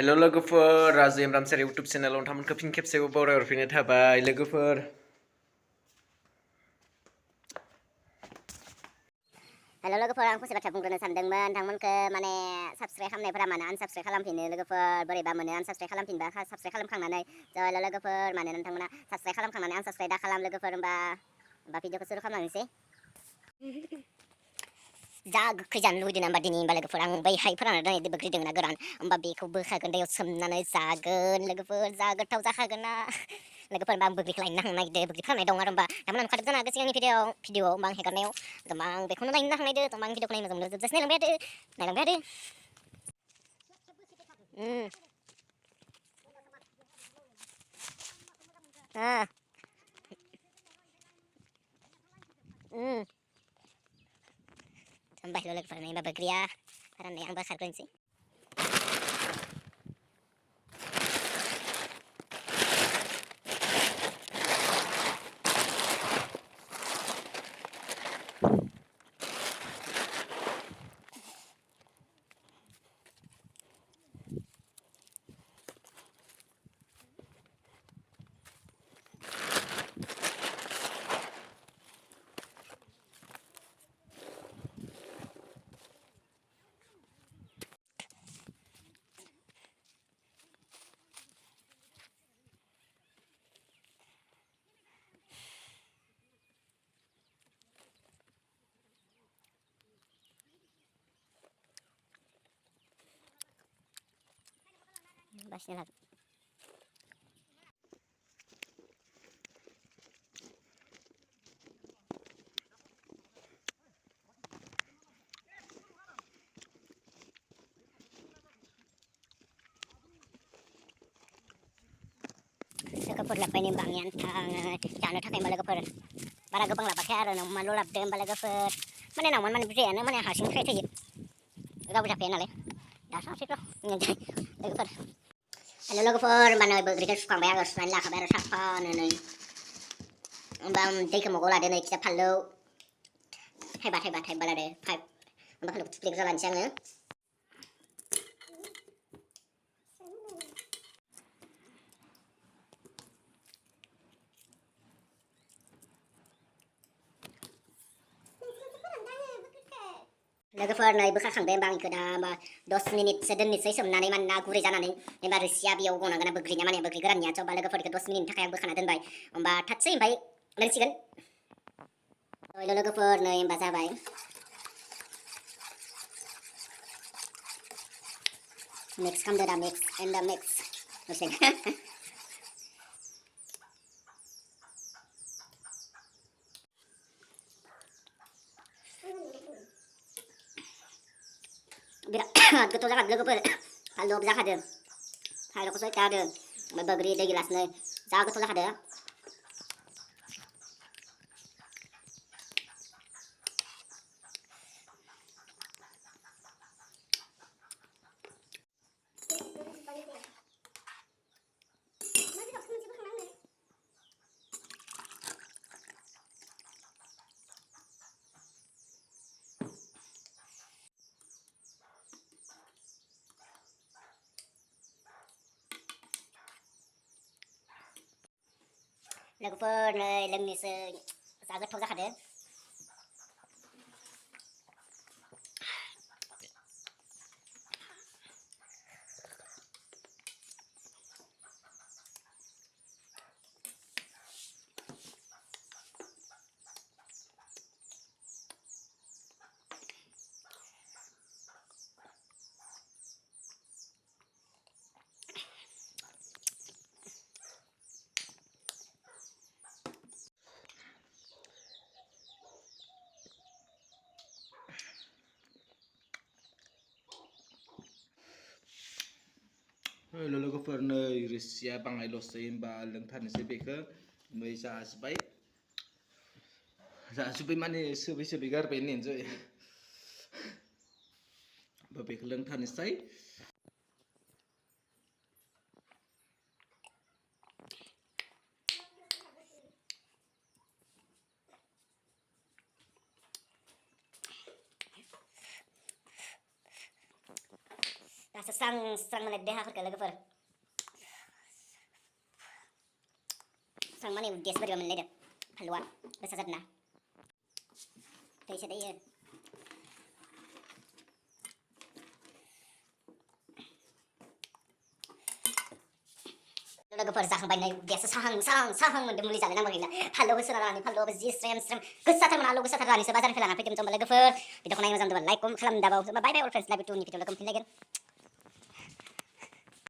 हेल' लोगोफोर Raju M रामसारि YouTube चेनेलाव नोंथांमोनखौ फिन खेबसेबाव बरायहरफिननाय थाबाय लोगोफोर। हेल' लोगोफोर आं फंसे बाथ्रा बुंग्रोनो सानदोंमोन नोंथांमोनखौ माने साबस्क्राइब खालामनायफोरा मानो आनसाबस्क्राइब खालामफिनो लोगोफोर बोरैबा मोनो आनसाबस्क्राइब खालामफिनबा साबस्क्राइब खालामखांनानै हेल' लोगोफोर माने नोंथांमोना साबस्क्राइब खालामखांनानै आनसाबस्क्राइब दा खालाम लोगोफोर होमबा भिडिअखौ सुरु खालामनोसै। जा गोखै जानो लुगैदों होमबा दिनै होमबा लोगोफोर आं बै हाय फोरानना दोननाय बोग्रि दोंना गोरान होमबा बेखौ बोखागोन दैयाव सोमनानै जागोन लोगोफोर जा गोथाव जाखागोन ना लोगोफोर होमबा आं बोग्रिखौ लायनो थांनो नागिरदों बोग्रि फाननाय दं आरो होमबा नोंथांमोना नुखादों जानो हागौ सिगांनि भिडिअआव होमबा आं हेगारनायाव होमबा आं बेखौनो नायनो थांनायदो होमबा आं भिडिअखौ नायनो मोजां मोनो जोबजासे नायलांबाय आरो होमबा हेल' लोगोफोर नै होमबा बोग्रिया फोराननाया आं बोखारग्रोनोसै। बासिना लागोन लोगोफोर लाबोबाय होमबा आंनि आन्था जानो थाखाय होमबा लोगोफोर बारा गोबां लाबाखै आरो नावमानल' लाबोदों होमबा लोगोफोर माने नावमान माने बुरजायानो माने हारसिं थोखाय थायो रावबो जाखाया नालाय दा सानसेथ' लोगोफोर हेल' लोगोफोर होमबा नै बोग्रिखौ सुखांबाय आङो सुनानै लाखाबाय आरो साफानो नै होमबा दैखौ मगाव लादो नै खिथा फानलौ थाइबा लादो 5 होमबा फानलौखौ थुफ्लेग्रोना लानोसै आङो। लोगोफोर नै बोखारखांबाय होमबा आंखौ दा होमबा 10 मिनिटसो दोननोसै सोमनानै मानोना गुरै जानानै होमबा रोसिया बेयाव गनांगोन ना बोग्रिनिया माने बोग्रि गोराननिया होमबा लोगोफोरखौ 10 मिनिटनि थाखाय आं बोखाना दोनबाय होमबा थाथसै ओमफ्राय लोंसिगोन। हेल' लोगोफोर नै होमबा जाबाय मिक्स खालामदो दा मिक्स एन्ड मिक्स बिराद गोथाव जाखादों लोगोफोर फानलुआबो जाखादों फानलुखौ सयथा होदों ओमफ्राय बोग्रि दै गिलासनै जा गोथाव जाखादों। लोगोफोर नै लोंनोसै जा गोथाव जाखादों। हेल' लोगोफोर नै रोसिया बाङायल'सै होमबा लोंथारनोसै बेखौ ओमफ्राय जाजोब्बाय माने सोबै गारबाय होननायानो जाबाय होमबा बेखौ लोंथारनोसै। दासो स्रां स्रां माने देहाफोरखौ लोगोफोर स्रां माने उदैयासो बोरैबा मोनलायदों फानलुआ गोसा जादों ना दै एसे दैयो लोगोफोर जाखांबाय नै उदैयासो साहां मोन्दों मुलि जानो नांगौ गैला फानलुबो सोना लानानै फानलुआबो जि स्रेम गोसाथारमोन आलु गोसाथार लानानैसो बाजारनिफ्राय लाना फैदोंमोन लोगोफोर भिडिअखौ नायनो मोजां मोनदोंबा लाइक खालामनो दाबाव बाय बाय अल फ्रेन्ड्स लाइभ टुनि भिडिअ लोगो मोनफिनलायगोन